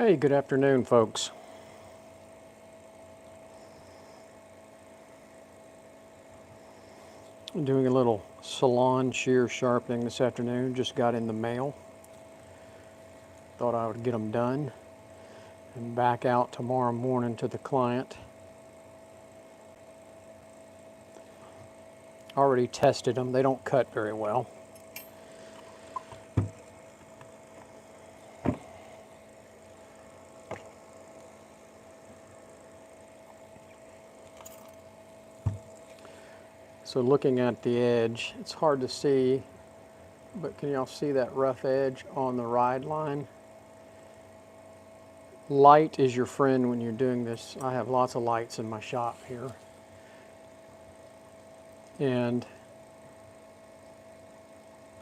Hey, good afternoon, folks. I'm doing a little salon shear sharpening this afternoon. Just got in the mail. Thought I would get them done and back out tomorrow morning to the client. Already tested them. They don't cut very well. So looking at the edge, it's hard to see, but can y'all see that rough edge on the ride line? Light is your friend when you're doing this. I have lots of lights in my shop here. And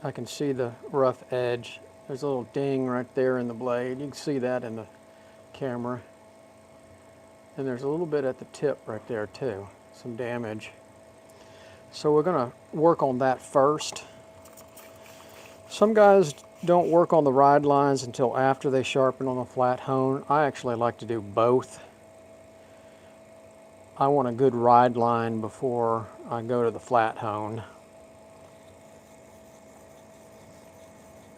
I can see the rough edge. There's a little ding right there in the blade. You can see that in the camera. And there's a little bit at the tip right there too, some damage. So we're gonna work on that first. Some guys don't work on the ride lines until after they sharpen on the flat hone. I actually like to do both. I want a good ride line before I go to the flat hone.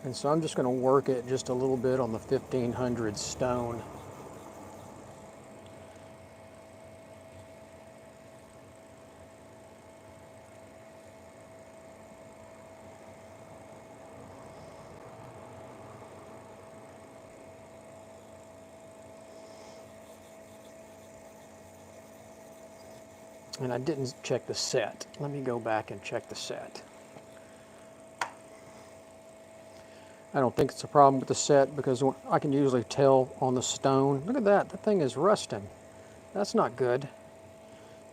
And so I'm just going to work it just a little bit on the 1500 stone. And I didn't check the set. Let me go back and check the set. I don't think it's a problem with the set because I can usually tell on the stone. Look at that, the thing is rusting. That's not good.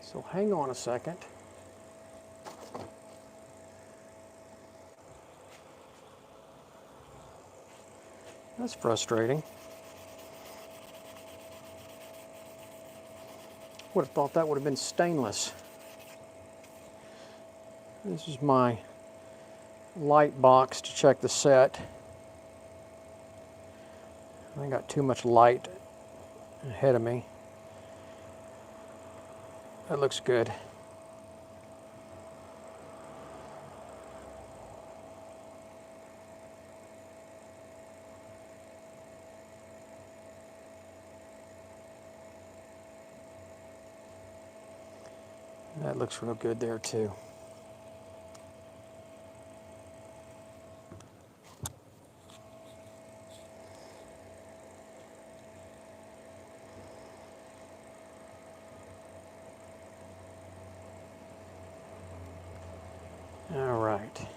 So hang on a second. That's frustrating. Would have thought that would have been stainless. This is my light box to check the set. I got too much light ahead of me. That looks good. That looks real good there too. All right.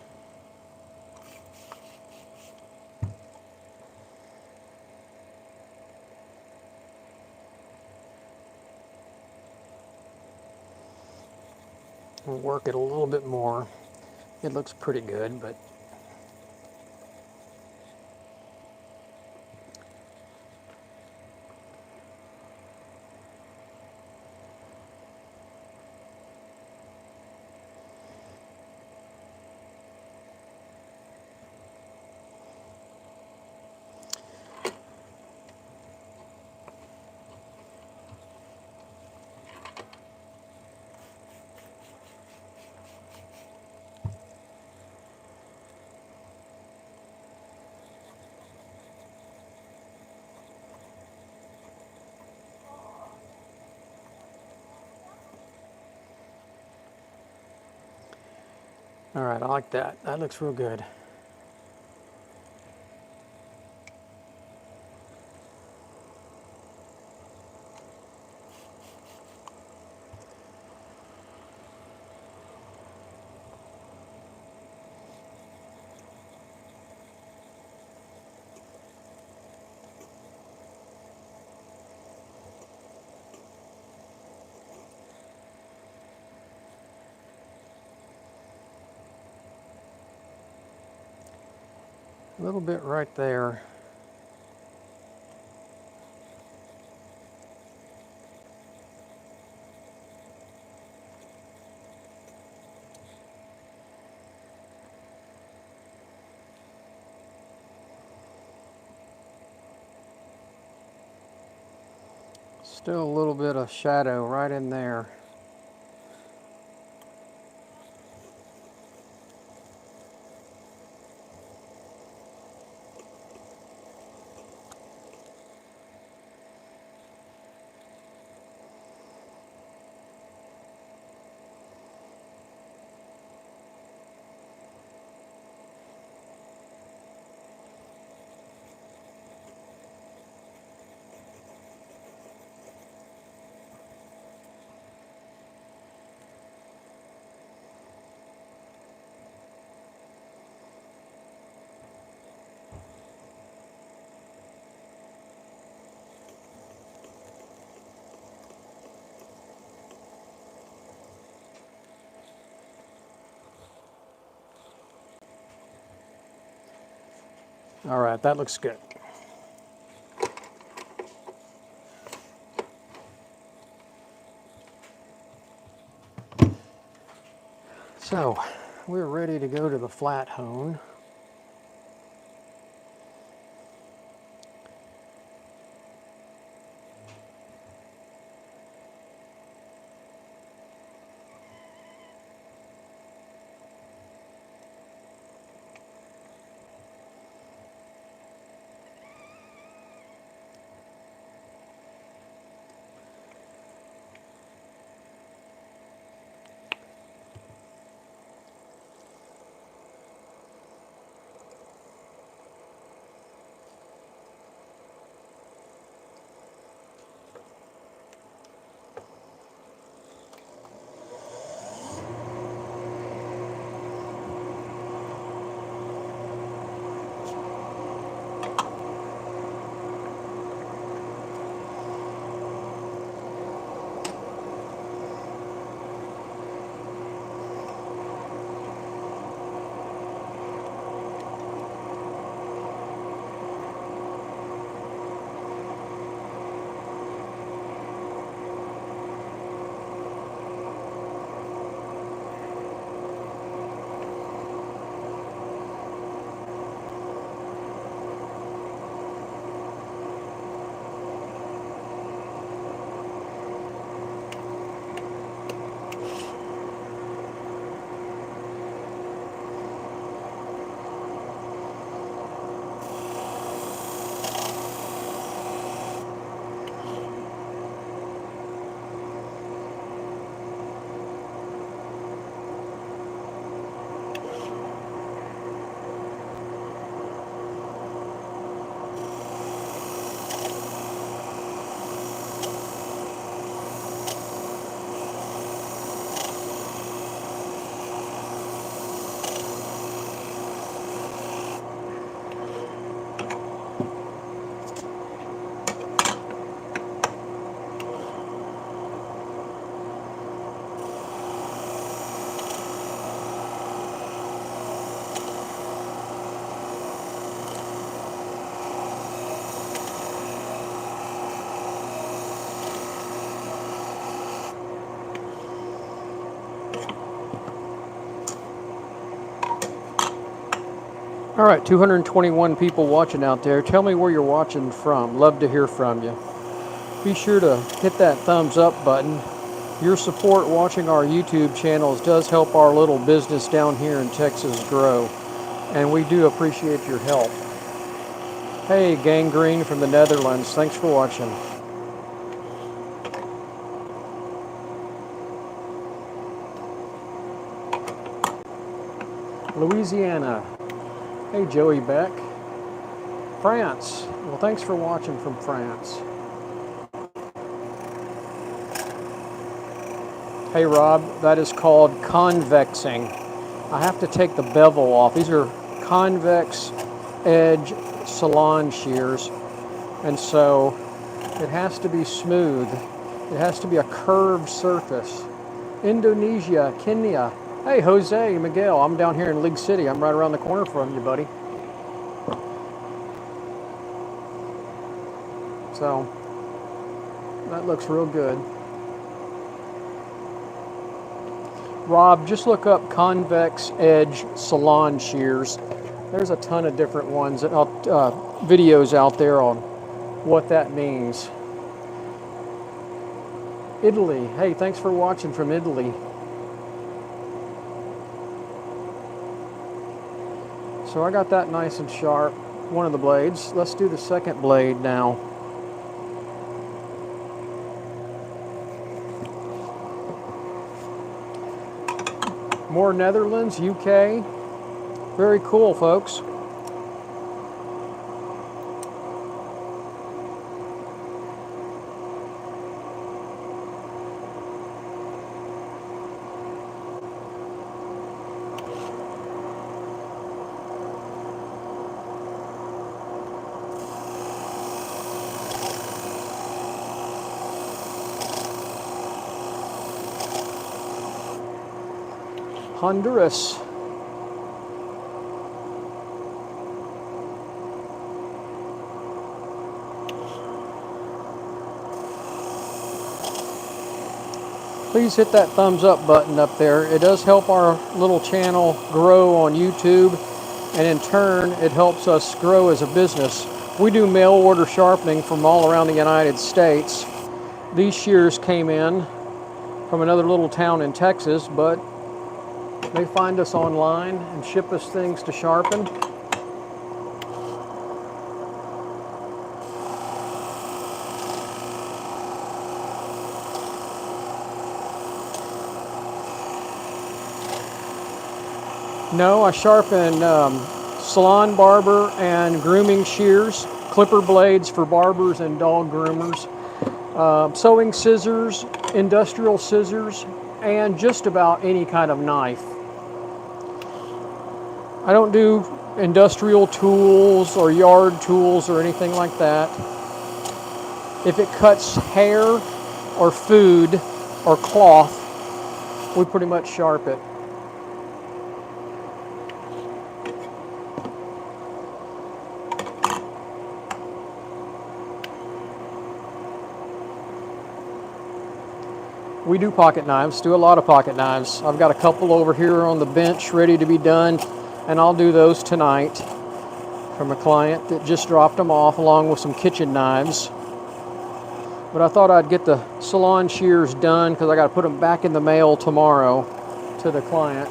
We'll work it a little bit more. It looks pretty good, but all right, I like that. That looks real good. A little bit right there. Still a little bit of shadow right in there. All right, that looks good. So we're ready to go to the flat hone. All right, 221 people watching out there. Tell me where you're watching from. Love to hear from you. Be sure to hit that thumbs up button. Your support watching our YouTube channels does help our little business down here in Texas grow, and we do appreciate your help. Hey, Gangrene from the Netherlands, thanks for watching. Louisiana. Hey, Joey Beck. France. Well, thanks for watching from France. Hey, Rob, that is called convexing. I have to take the bevel off. These are convex edge salon shears, and so it has to be smooth. It has to be a curved surface. Indonesia, Kenya. Hey, Jose Miguel, I'm down here in League City. I'm right around the corner from you, buddy. So, that looks real good. Rob, just look up convex edge salon shears. There's a ton of different ones, videos out there on what that means. Italy. Hey, thanks for watching from Italy. So I got that nice and sharp, one of the blades. Let's do the second blade now. More Netherlands, UK. Very cool, folks. Honduras. Please hit that thumbs up button up there. It does help our little channel grow on YouTube, and in turn it helps us grow as a business. We do mail order sharpening from all around the United States. These shears came in from another little town in Texas, but they find us online and ship us things to sharpen. No, I sharpen salon barber and grooming shears, clipper blades for barbers and dog groomers, sewing scissors, industrial scissors, and just about any kind of knife. I don't do industrial tools or yard tools or anything like that. If it cuts hair or food or cloth, we pretty much sharp it. We do pocket knives, do a lot of pocket knives. I've got a couple over here on the bench ready to be done, and I'll do those tonight from a client that just dropped them off along with some kitchen knives. But I thought I'd get the salon shears done because I got to put them back in the mail tomorrow to the client.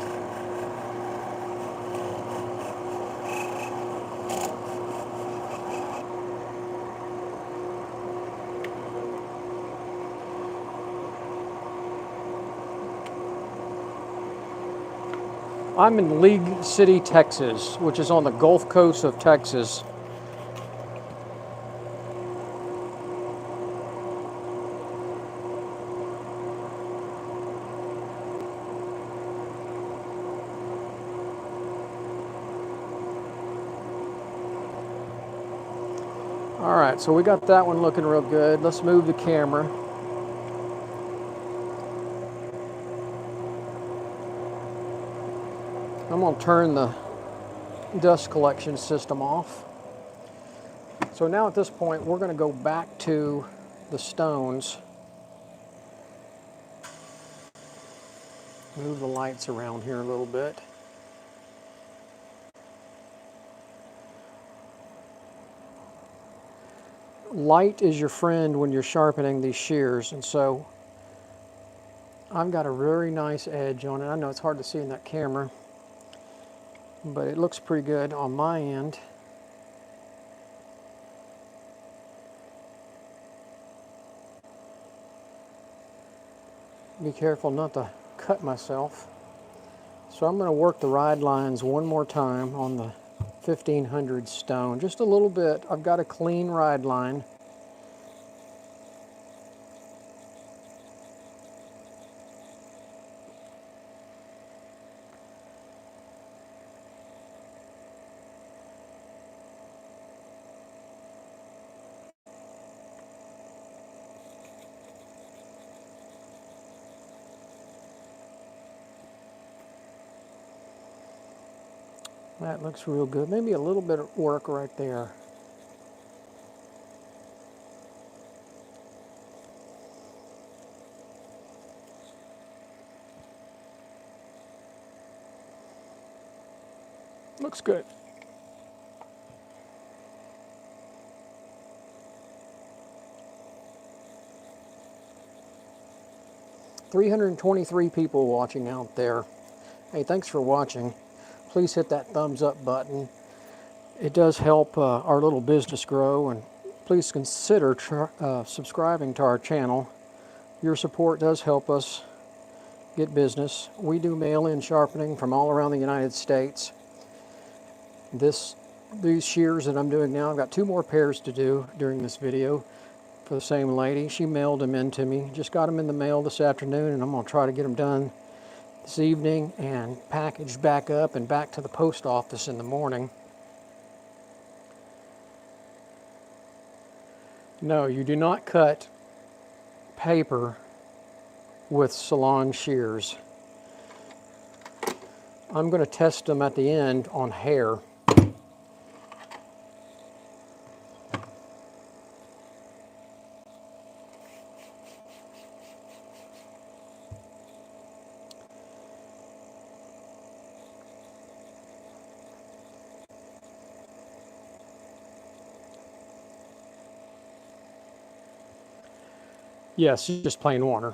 I'm in League City, Texas, which is on the Gulf Coast of Texas. All right, so we got that one looking real good. Let's move the camera. I'm going to turn the dust collection system off. So now at this point, we're going to go back to the stones. Move the lights around here a little bit. Light is your friend when you're sharpening these shears, and so I've got a very nice edge on it. I know it's hard to see in that camera, but it looks pretty good on my end. Be careful not to cut myself. So I'm going to work the ride lines one more time on the 1500 stone, just a little bit. I've got a clean ride line. That looks real good. Maybe a little bit of work right there. Looks good. 323 people watching out there. Hey, thanks for watching. Please hit that thumbs up button. It does help our little business grow, and please consider subscribing to our channel. Your support does help us get business. We do mail-in sharpening from all around the United States. These shears that I'm doing now, I've got 2 more pairs to do during this video for the same lady. She mailed them in to me. Just got them in the mail this afternoon, and I'm going to try to get them done this evening and packaged back up and back to the post office in the morning. No, you do not cut paper with salon shears. I'm going to test them at the end on hair. Yes, just plain water.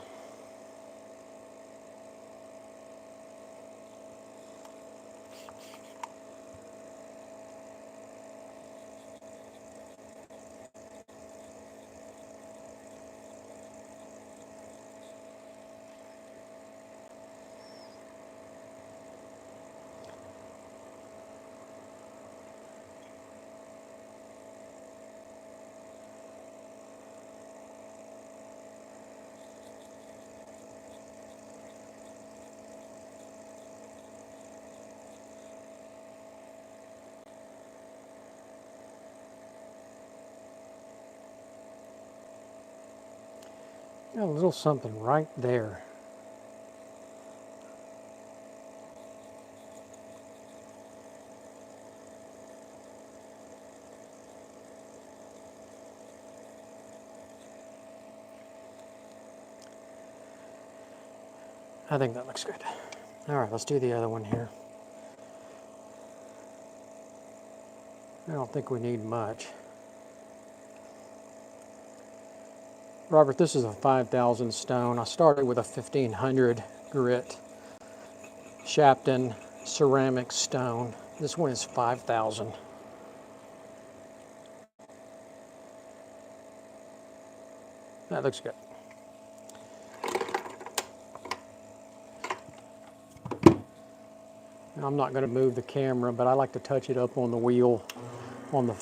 Got a little something right there. I think that looks good. All right, let's do the other one here. I don't think we need much. Robert, this is a 5,000 stone. I started with a 1,500 grit Shapton ceramic stone. This one is 5,000. That looks good. Now, I'm not going to move the camera, but I like to touch it up on the wheel, on the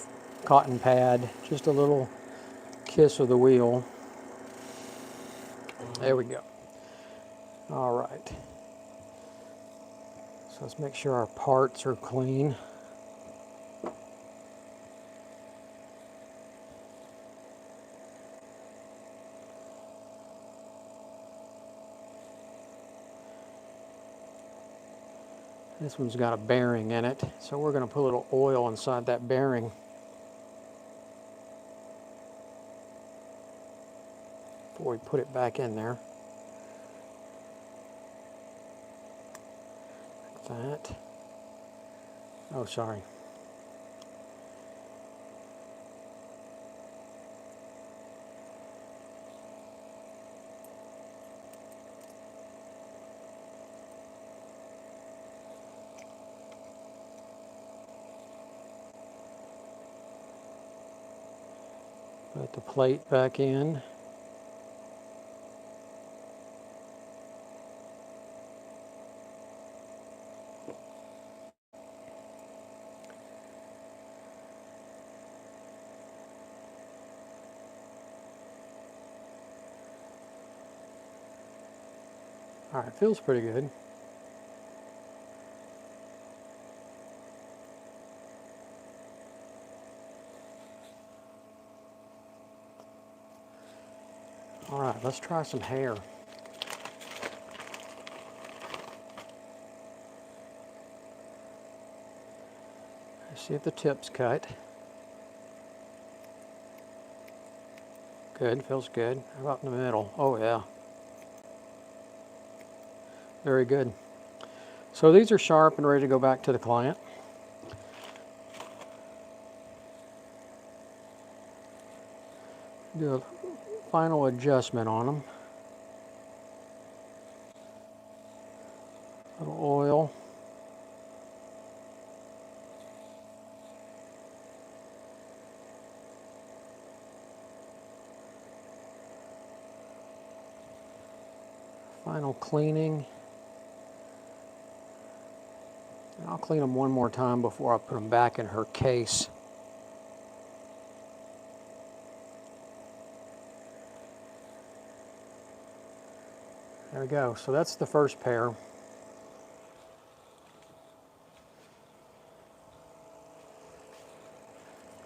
cotton pad. Just a little kiss of the wheel. There we go. All right. So let's make sure our parts are clean. This one's got a bearing in it, so we're going to put a little oil inside that bearing. Before we put it back in there. Like that. Oh, sorry. Put the plate back in. All right, feels pretty good. All right, let's try some hair. Let's see if the tip's cut. Good, feels good. How about in the middle? Oh yeah. Very good. So these are sharp and ready to go back to the client. Do a final adjustment on them. little oil. Final cleaning. And I'll clean them one more time before I put them back in her case. There we go. So that's the first pair.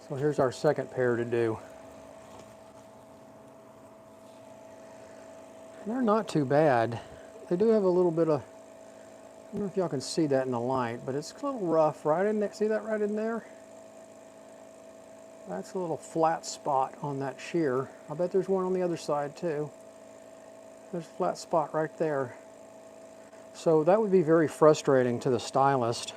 So here's our second pair to do. And they're not too bad. They do have a little bit of, I don't know if y'all can see that in the light, but it's a little rough right in there. See that right in there? That's a little flat spot on that shear. I bet there's one on the other side too. There's a flat spot right there. So that would be very frustrating to the stylist.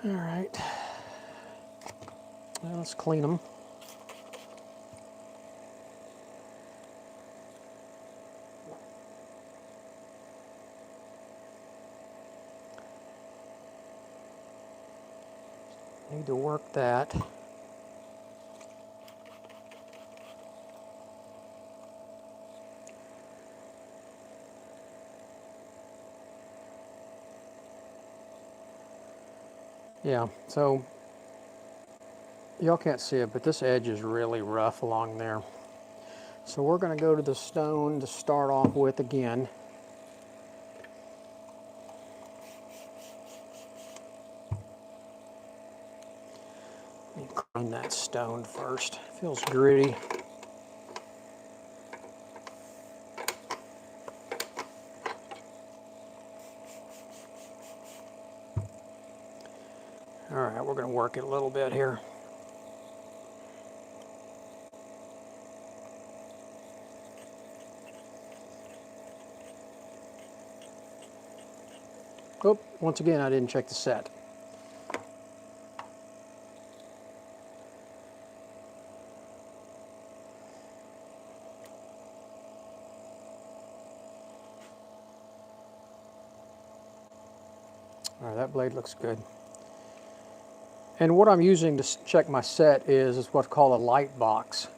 All right, now let's clean them. Need to work that. Yeah, so y'all can't see it, but this edge is really rough along there. So we're going to go to the stone to start off with again. Let me clean that stone first. It feels gritty. All right, we're going to work it a little bit here. Oh, once again, I didn't check the set. All right, that blade looks good. And what I'm using to check my set is what's called a light box.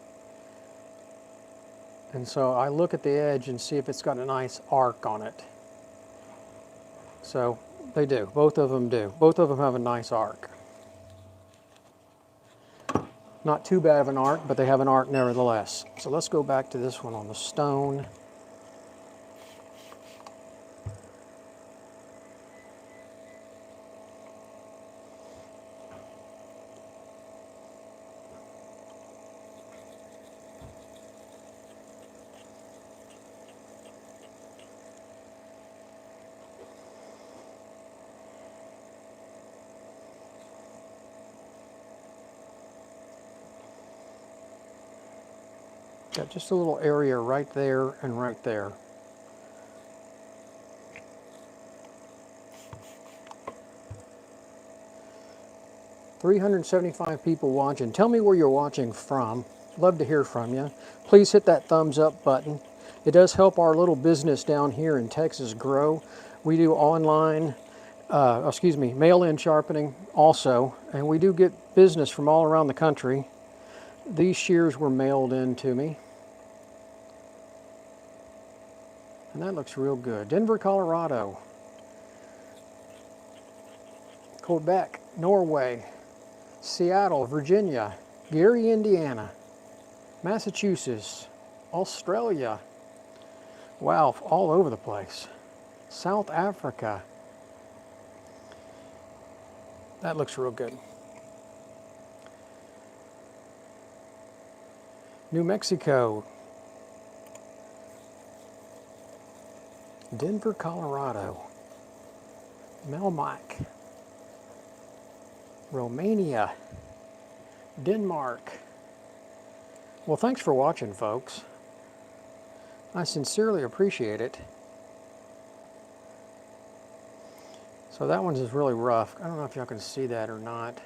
And so I look at the edge and see if it's got a nice arc on it. So they do, both of them do. Both of them have a nice arc. Not too bad of an arc, but they have an arc nevertheless. So let's go back to this one on the stone. Got just a little area right there and right there. $375 people watching. Tell me where you're watching from. Love to hear from you. Please hit that thumbs up button. It does help our little business down here in Texas grow. We do online, mail-in sharpening also, and we do get business from all around the country. These shears were mailed in to me. And that looks real good. Denver, Colorado. Quebec, Norway. Seattle, Virginia. Gary, Indiana. Massachusetts. Australia. Wow, all over the place. South Africa. That looks real good. New Mexico. Denver, Colorado. Melmac. Romania, Denmark. Well, thanks for watching, folks. I sincerely appreciate it. So that one's just really rough. I don't know if y'all can see that or not.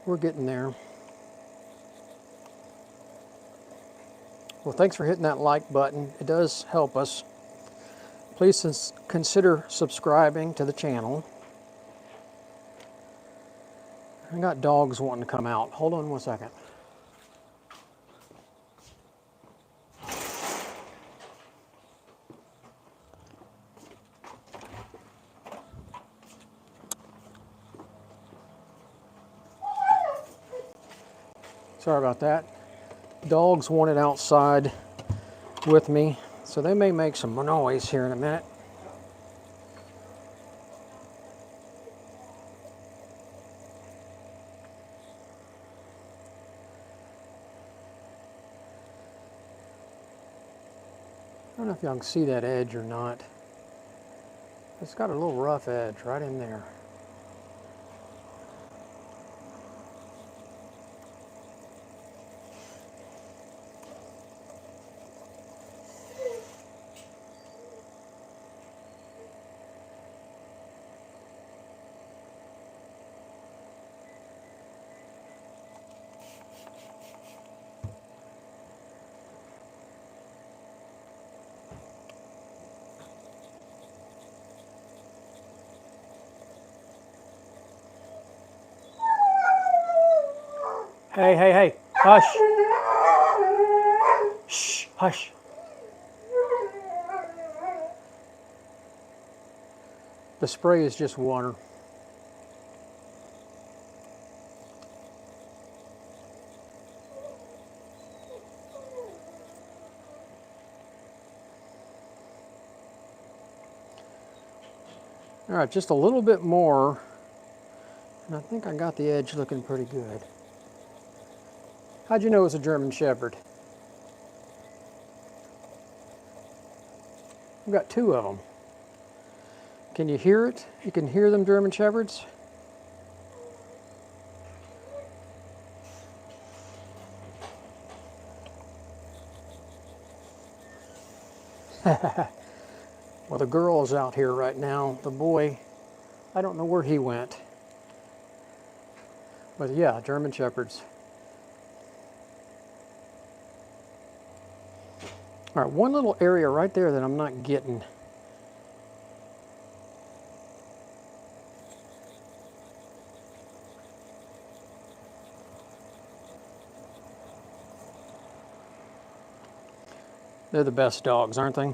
We're getting there. Well, thanks for hitting that like button. It does help us. Please consider subscribing to the channel. I got dogs wanting to come out. Hold on one second. Sorry about that. Dogs wanted outside with me, so they may make some noise here in a minute. I don't know if y'all can see that edge or not. It's got a little rough edge right in there. Hey, hey, hey, hush. Shh, hush. The spray is just water. All right, just a little bit more, and I think I got the edge looking pretty good. How'd you know it was a German Shepherd? I've got two of them. Can you hear it? You can hear them German Shepherds? Well, the girl is out here right now. The boy, I don't know where he went. But yeah, German Shepherds. All right, one little area right there that I'm not getting. They're the best dogs, aren't they?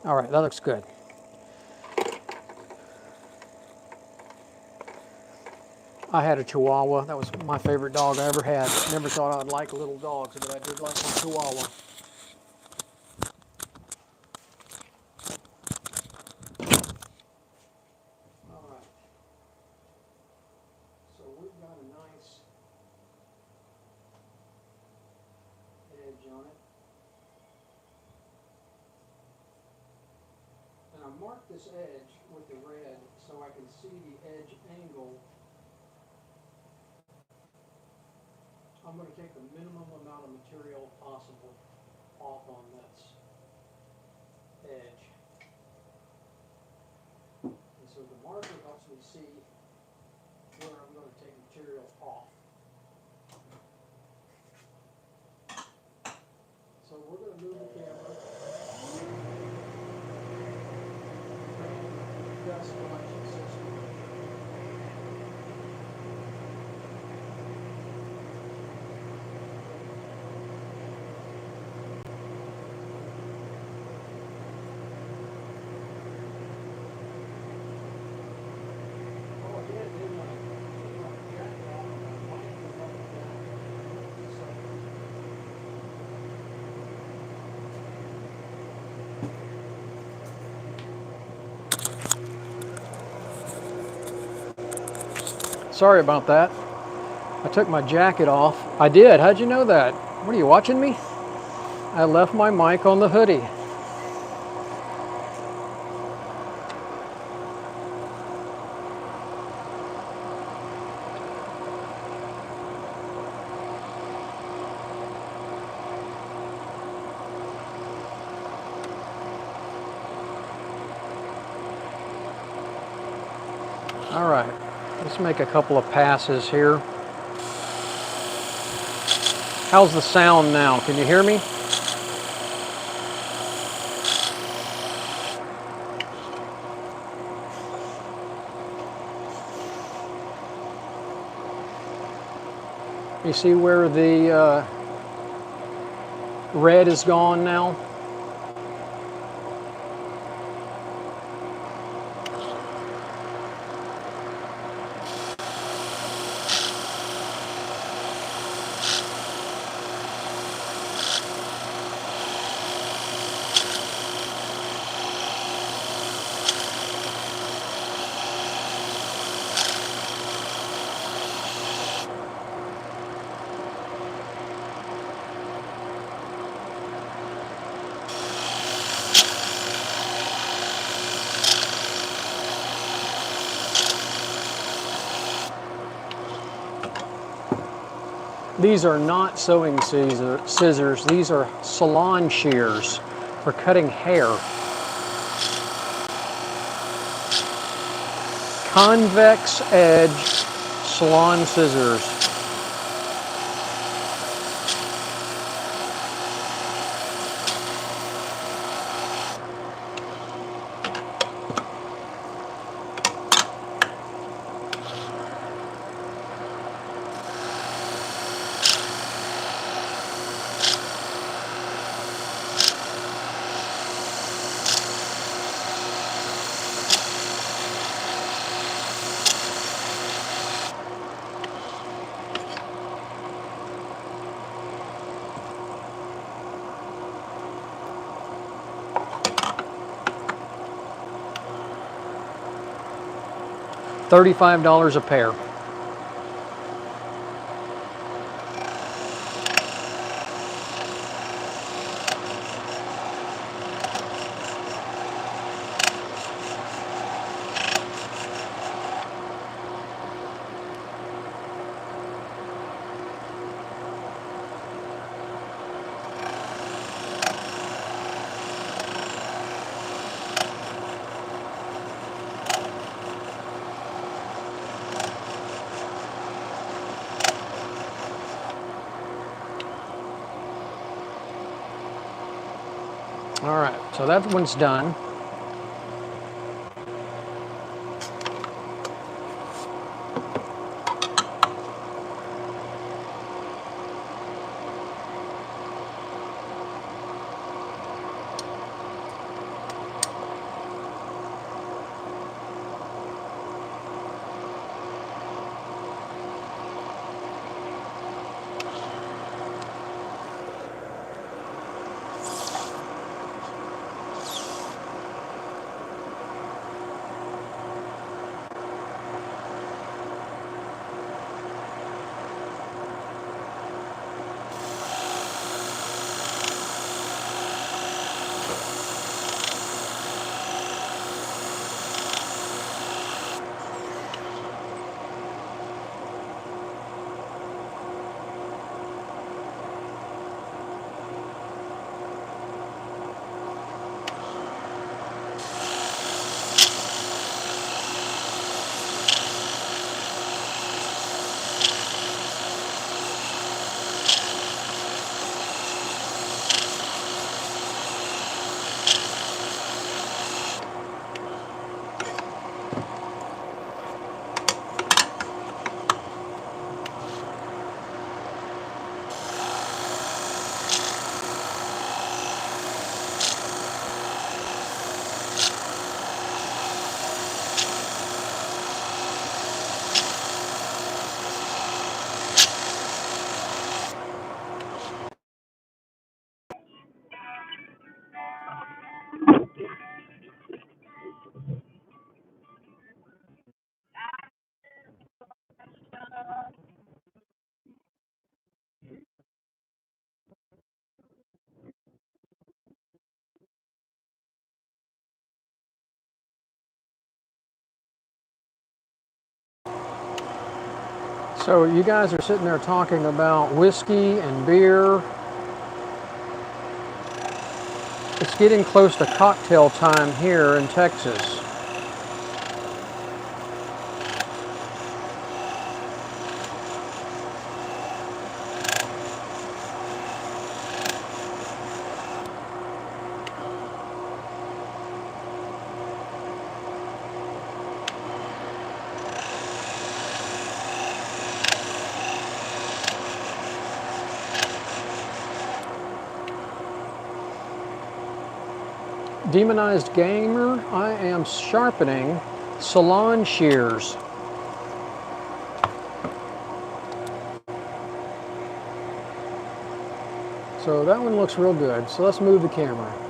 All right, that looks good. I had a Chihuahua. That was my favorite dog I ever had. Never thought I'd like little dogs, but I did like my Chihuahua. All right. So we've got a nice edge on it. And I marked this edge with the red so I can see the edge angle. I'm going to take the minimum amount of material possible off on this edge. And so the marker helps me see where I'm going to take material off. So we're going to move the camera. Dust collection system. Sorry about that. I took my jacket off. I did. How'd you know that? What are you watching me? I left my mic on the hoodie. All right, let's make a couple of passes here. How's the sound now? Can you hear me? You see where the red is gone now? These are not sewing scissors. These are salon shears for cutting hair. Convex edge salon scissors. $35 a pair. All right, so that one's done. So you guys are sitting there talking about whiskey and beer. It's getting close to cocktail time here in Texas. Demonized Gamer, I am sharpening Salon shears. So that one looks real good. So let's move the camera.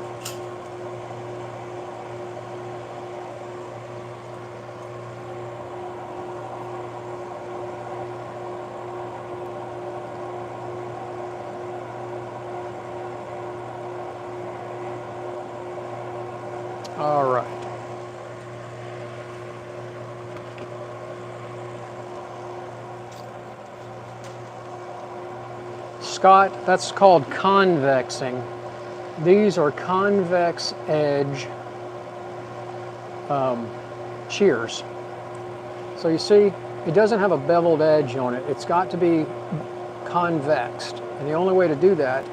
All right. Scott, that's called convexing. These are convex edge shears. So you see, it doesn't have a beveled edge on it. It's got to be convexed. And the only way to do that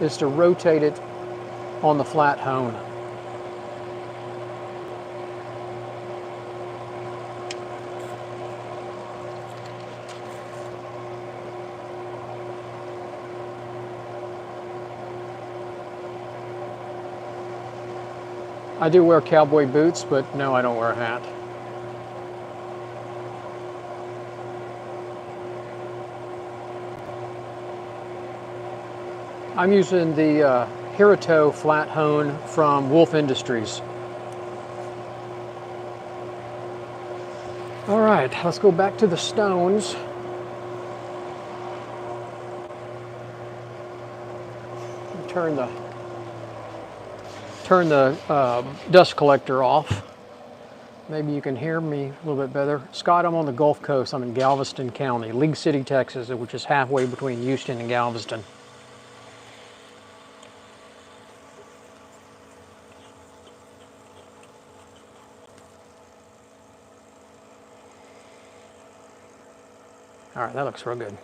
is to rotate it on the flat hone. I do wear cowboy boots, but no, I don't wear a hat. I'm using the Hirito flat hone from Wolf Industries. All right, let's go back to the stones. Turn the dust collector off. Maybe you can hear me a little bit better. Scott, I'm on the Gulf Coast. I'm in Galveston County, League City, Texas, which is halfway between Houston and Galveston. All right, that looks real good.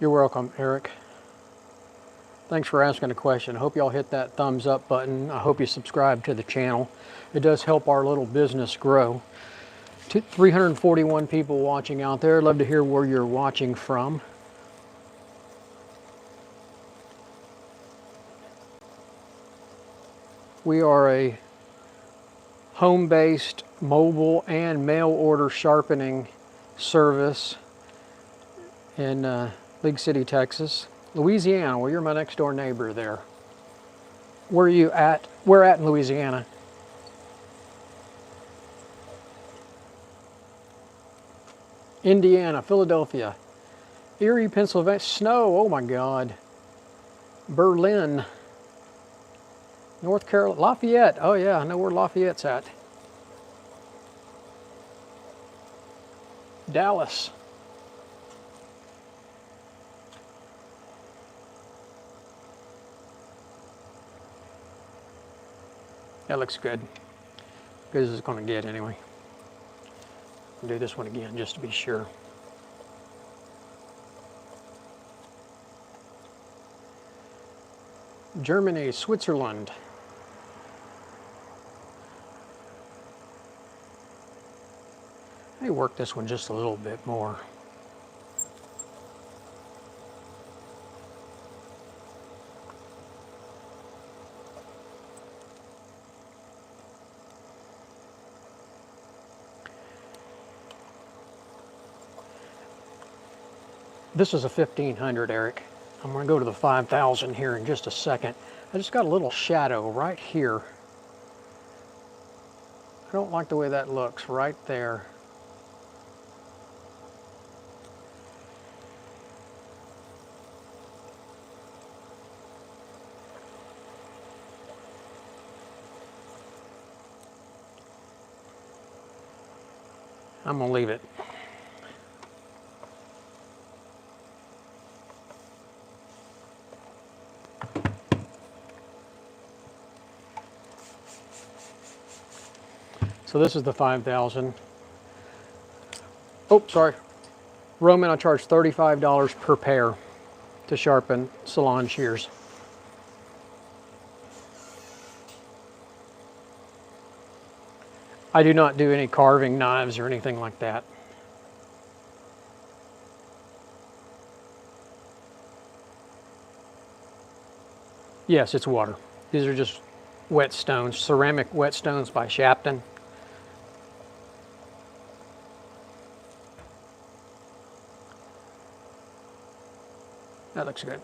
You're welcome, Eric. Thanks for asking a question. I hope y'all hit that thumbs up button. I hope you subscribe to the channel. It does help our little business grow. 341 people watching out there. I'd love to hear where you're watching from. We are a home-based mobile and mail order sharpening service in League City, Texas. Louisiana, well, you're my next door neighbor there. Where are you at? Where at in Louisiana? Indiana, Philadelphia, Erie, Pennsylvania. Snow, oh my God. Berlin, North Carolina, Lafayette. Oh yeah, I know where Lafayette's at. Dallas. That looks good. Good as it's going to get anyway. I'll do this one again just to be sure. Germany, Switzerland. Let me work this one just a little bit more. This is a 1500, Eric. I'm going to go to the 5000 here in just a second. I just got a little shadow right here. I don't like the way that looks right there. I'm gonna leave it. So this is the 5,000. Oh, sorry. Roman, I charge $35 per pair to sharpen salon shears. I do not do any carving knives or anything like that. Yes, it's water. These are just whetstones, ceramic whetstones by Shapton. That looks good.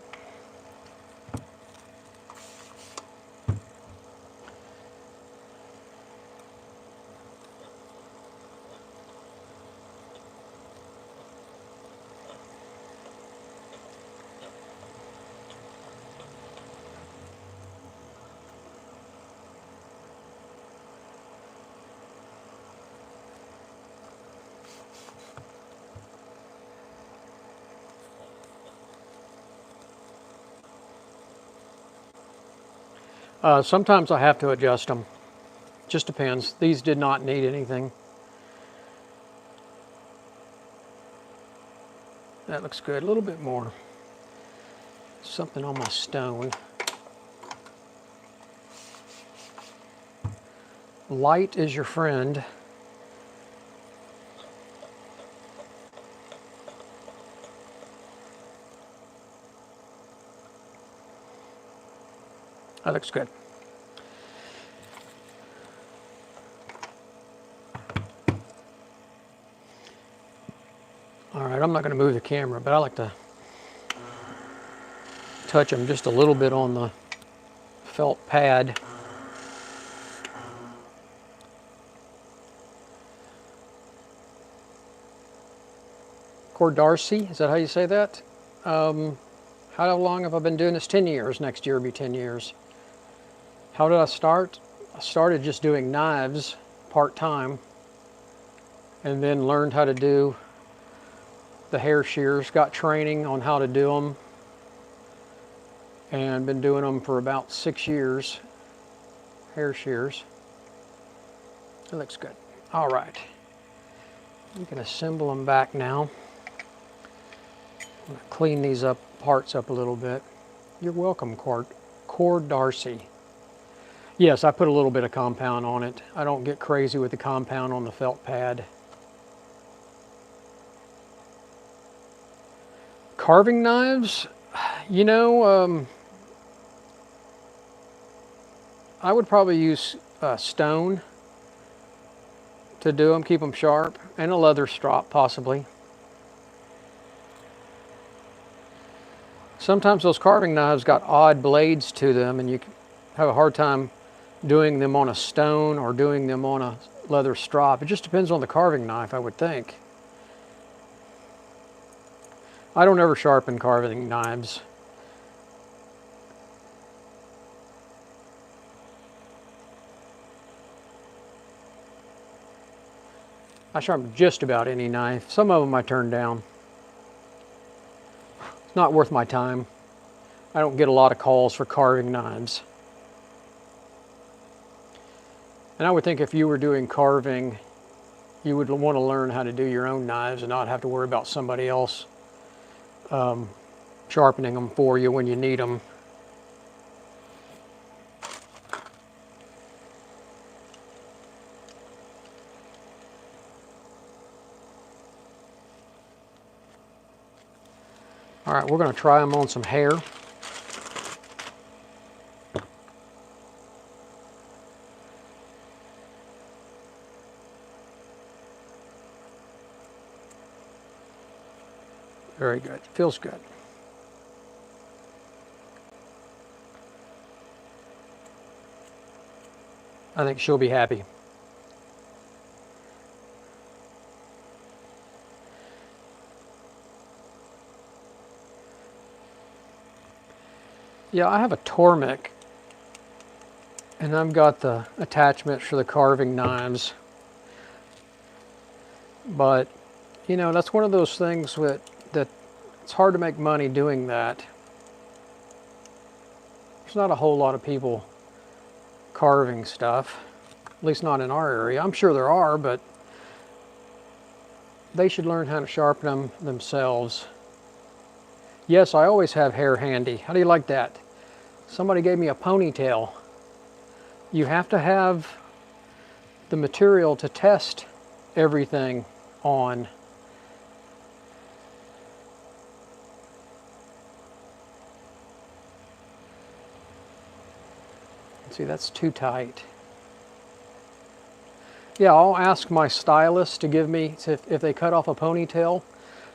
Sometimes I have to adjust them. Just depends. These did not need anything. That looks good. A little bit more. Something on my stone. Light is your friend. That looks good. All right, I'm not going to move the camera, but I like to touch them just a little bit on the felt pad. Darcy, is that how you say that? How long have I been doing this? 10 years. Next year will be 10 years. How did I start? I started just doing knives part-time and then learned how to do the hair shears, got training on how to do them, and been doing them for about 6 years, hair shears. It looks good. All right, you can assemble them back now. I'm gonna clean these parts up a little bit. You're welcome, Darcy. Yes, I put a little bit of compound on it. I don't get crazy with the compound on the felt pad. Carving knives, you know, I would probably use stone to do them, keep them sharp, and a leather strop possibly. Sometimes those carving knives got odd blades to them and you have a hard time doing them on a stone or doing them on a leather strop. It just depends on the carving knife, I would think. I don't ever sharpen carving knives. I sharpen just about any knife. Some of them I turn down. It's not worth my time. I don't get a lot of calls for carving knives. And I would think if you were doing carving, you would want to learn how to do your own knives and not have to worry about somebody else sharpening them for you when you need them. All right, we're going to try them on some hair. Very good. Feels good. I think she'll be happy. Yeah, I have a Tormek, and I've got the attachments for the carving knives. But, you know, that's one of those things that it's hard to make money doing that. There's not a whole lot of people carving stuff, at least not in our area. I'm sure there are, but they should learn how to sharpen them themselves. Yes, I always have hair handy. How do you like that? Somebody gave me a ponytail. You have to have the material to test everything on. See, that's too tight. Yeah, I'll ask my stylist to give me, if they cut off a ponytail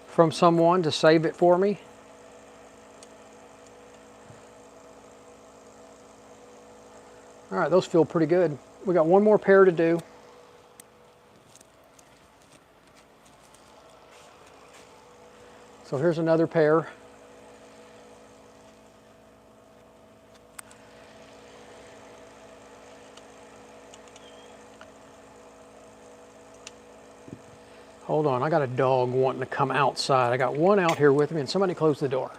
from someone, to save it for me. All right, those feel pretty good. We got one more pair to do. So here's another pair. Hold on, I got a dog wanting to come outside. I got one out here with me, and somebody close the door.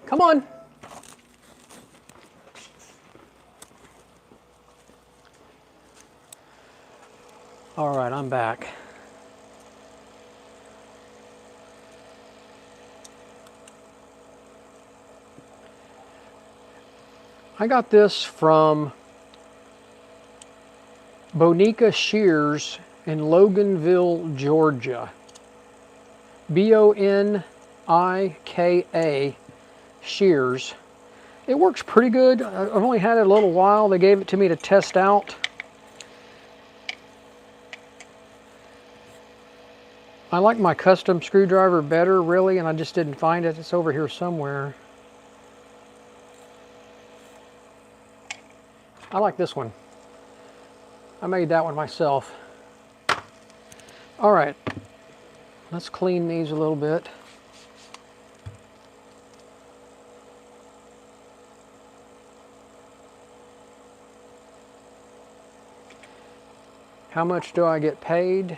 Come on. All right, I'm back. I got this from Bonica Shears in Loganville, Georgia. Bonika Shears. It works pretty good. I've only had it a little while. They gave it to me to test out. I like my custom screwdriver better, really, and I just didn't find it. It's over here somewhere. I like this one. I made that one myself. All right, let's clean these a little bit. How much do I get paid?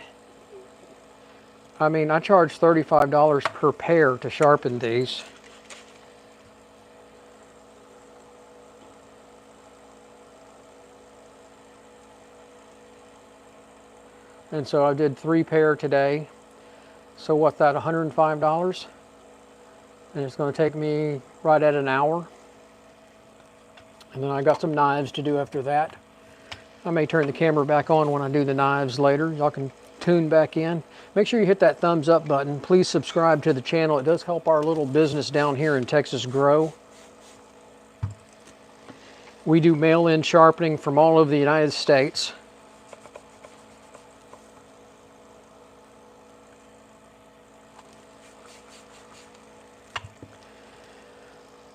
I mean, I charge $35 per pair to sharpen these. And so I did 3 pair today. So what's that, $105? And it's going to take me right at an hour. And then I got some knives to do after that. I may turn the camera back on when I do the knives later. Y'all can tune back in. Make sure you hit that thumbs up button. Please subscribe to the channel. It does help our little business down here in Texas grow. We do mail-in sharpening from all over the United States.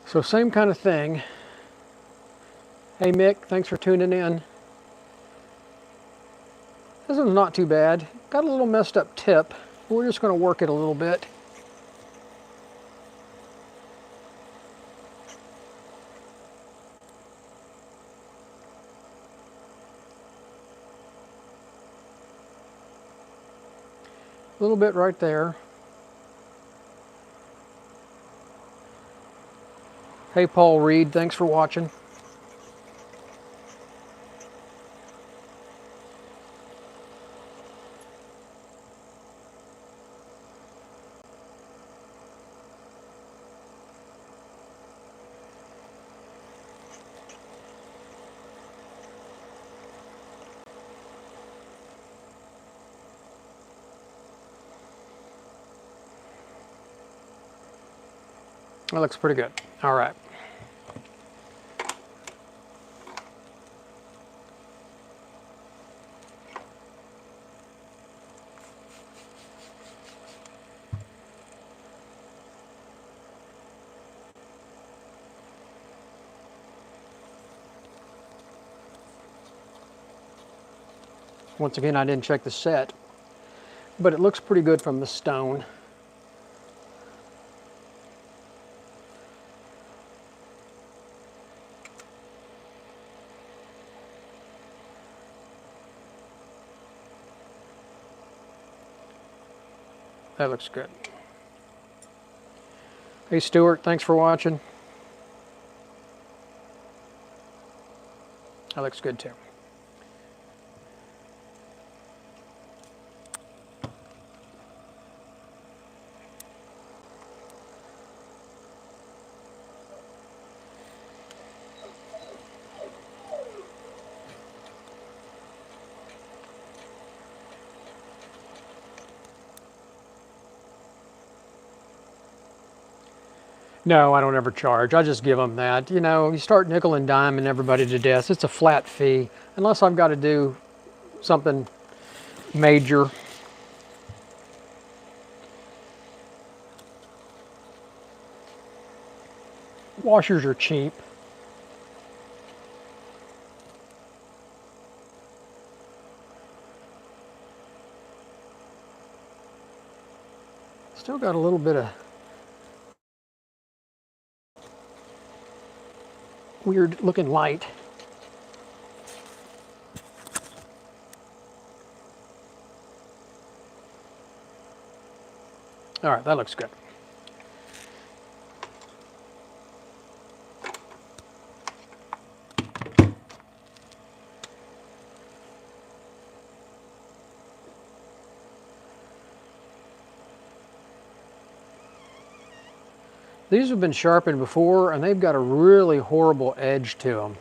So same kind of thing. Hey Mick, thanks for tuning in. This one's not too bad. Got a little messed up tip. We're just going to work it a little bit. A little bit right there. Hey Paul Reed, thanks for watching. That looks pretty good. All right. Once again, I didn't check the set, but it looks pretty good from the stone. that looks good. Hey Stuart, thanks for watching. That looks good too. No, I don't ever charge. I just give them that. You know, you start nickel and diming everybody to death. It's a flat fee, unless I've got to do something major. Washers are cheap. Still got a little bit of weird looking light. All right, that looks good. These have been sharpened before, and they've got a really horrible edge to them.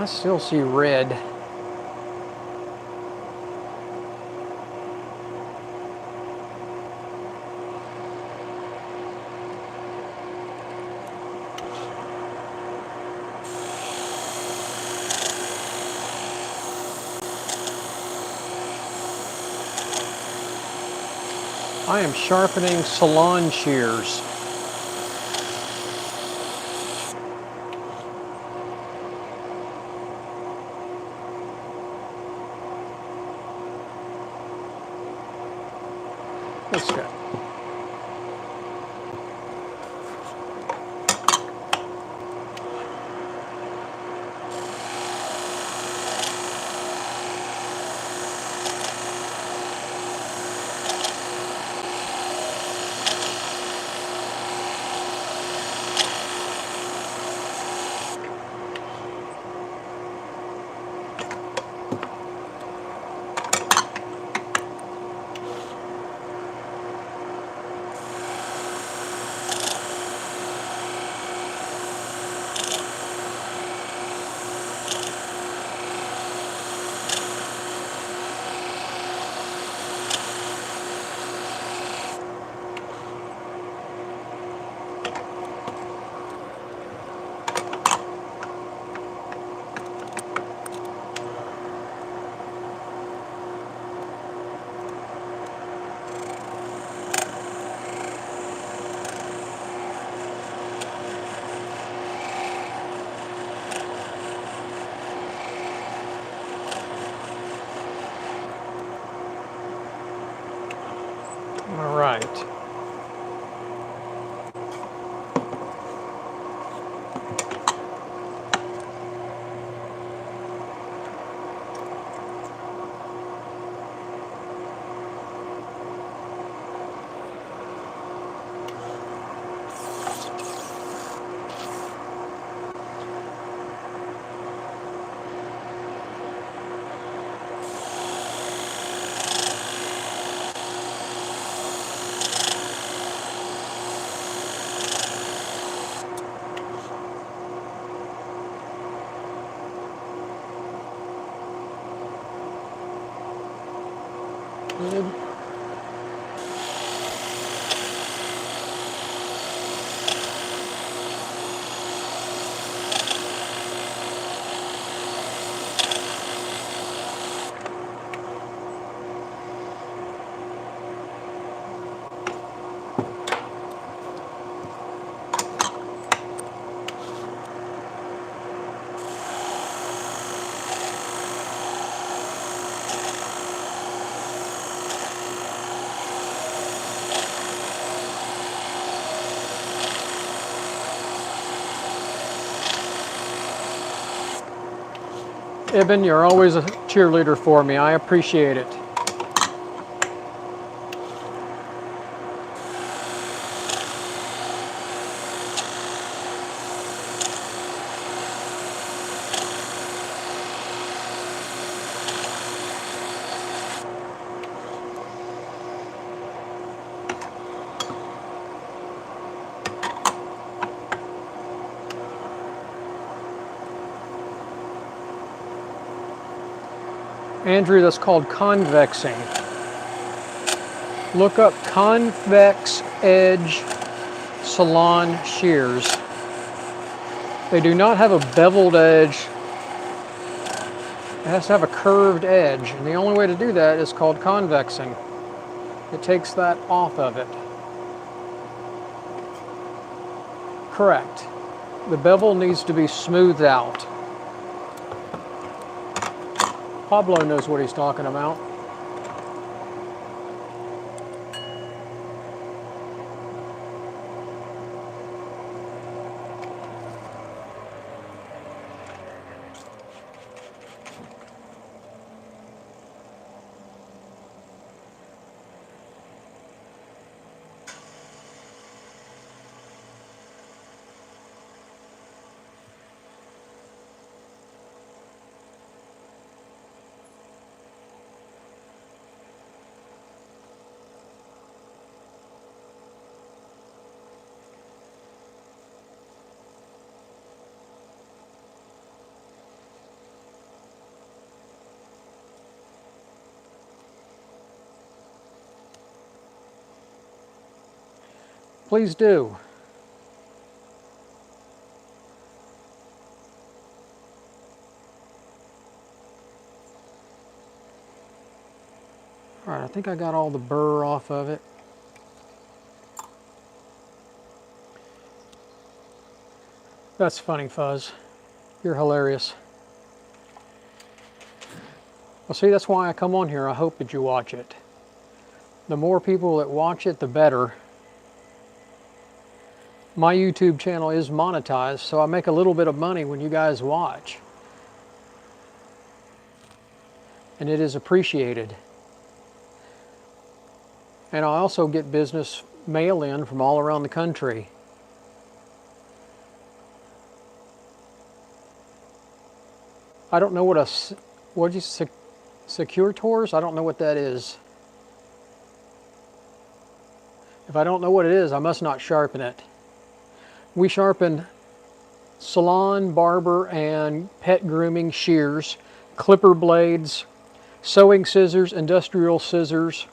I still see red. I am sharpening salon shears. That's good. All right. Good. Ibn, you're always a cheerleader for me. I appreciate it. Andrew, that's called convexing. Look up convex edge salon shears. They do not have a beveled edge. It has to have a curved edge, and the only way to do that is called convexing. It takes that off of it. Correct. The bevel needs to be smoothed out. Pablo knows what he's talking about. Please do. All right, I think I got all the burr off of it. That's funny, Fuzz. You're hilarious. Well, see, that's why I come on here. I hope that you watch it. The more people that watch it, the better. My YouTube channel is monetized, so I make a little bit of money when you guys watch. And it is appreciated. And I also get business mail in from all around the country. I don't know what what'd you say, secure tours? I don't know what that is. If I don't know what it is, I must not sharpen it. We sharpen salon, barber, and pet grooming shears, clipper blades, sewing scissors, industrial scissors,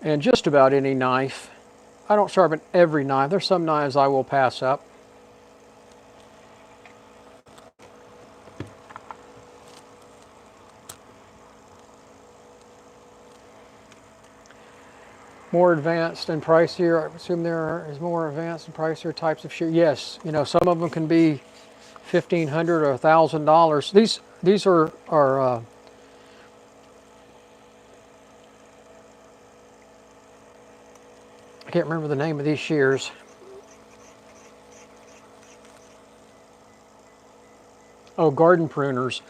and just about any knife. I don't sharpen every knife. There's some knives I will pass up. More advanced and pricier. I assume there is more advanced and pricier types of shears. Yes, you know, some of them can be $1,500 or $1,000. These are can't remember the name of these shears. Oh, garden pruners.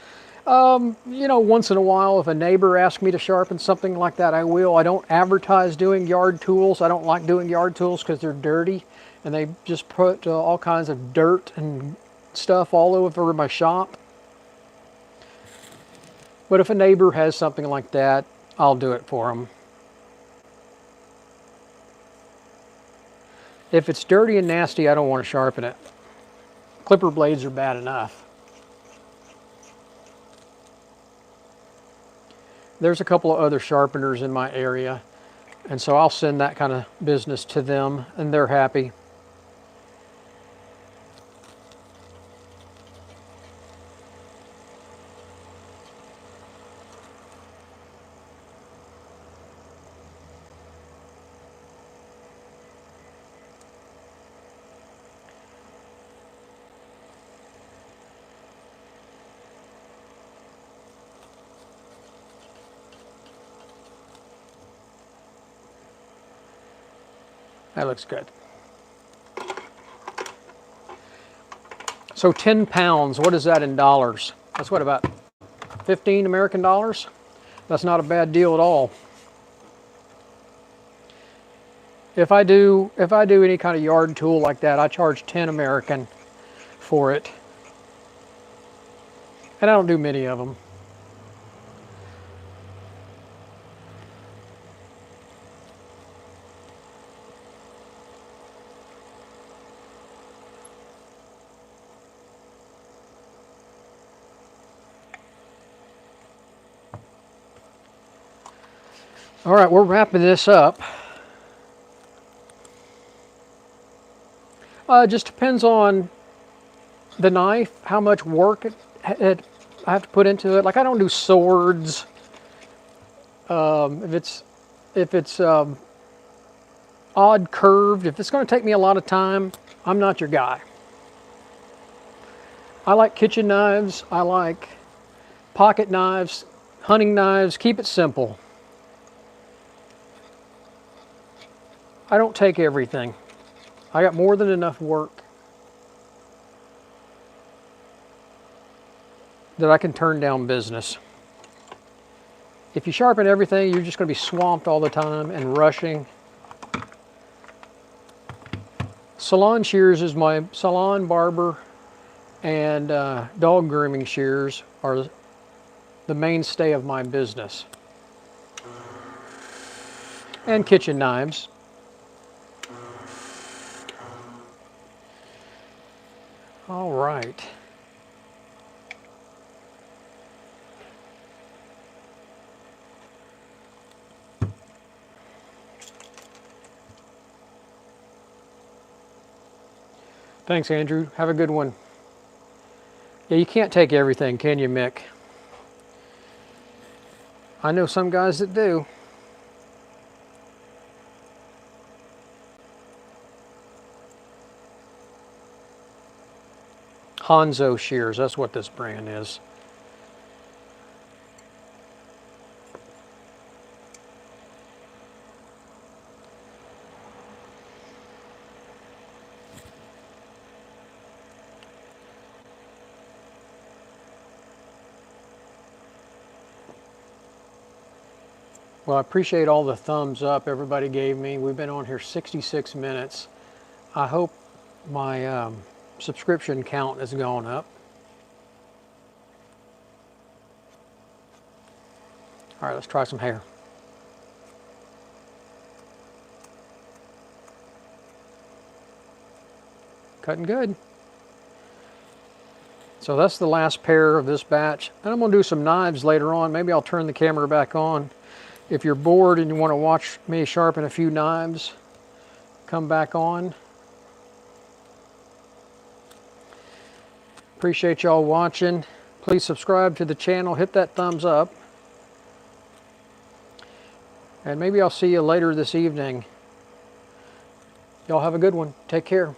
You know, once in a while, if a neighbor asks me to sharpen something like that, I will. I don't advertise doing yard tools. I don't like doing yard tools because they're dirty, and they just put all kinds of dirt and stuff all over my shop. But if a neighbor has something like that, I'll do it for them. If it's dirty and nasty, I don't want to sharpen it. Clipper blades are bad enough. There's a couple of other sharpeners in my area, and so I'll send that kind of business to them, and they're happy. That looks good. So 10 pounds, what is that in dollars? That's what, about 15 American dollars? That's not a bad deal at all. If I do any kind of yard tool like that, I charge 10 American for it. And I don't do many of them. All right, we're wrapping this up. It just depends on the knife, how much work I have to put into it. Like, I don't do swords. If it's odd curved, if it's going to take me a lot of time, I'm not your guy. I like kitchen knives. I like pocket knives, hunting knives. Keep it simple. I don't take everything. I got more than enough work that I can turn down business. If you sharpen everything, you're just going to be swamped all the time and rushing. Salon shears is my salon, barber, and dog grooming shears are the mainstay of my business. And kitchen knives. All right. Thanks, Andrew. Have a good one. Yeah, you can't take everything, can you, Mick? I know some guys that do. Hanzo shears, that's what this brand is. Well, I appreciate all the thumbs up everybody gave me. We've been on here 66 minutes. I hope my subscription count has gone up. All right, let's try some hair. Cutting good. So that's the last pair of this batch. And I'm going to do some knives later on. Maybe I'll turn the camera back on. If you're bored and you want to watch me sharpen a few knives, come back on. Appreciate y'all watching. Please subscribe to the channel. Hit that thumbs up. And maybe I'll see you later this evening. Y'all have a good one. Take care.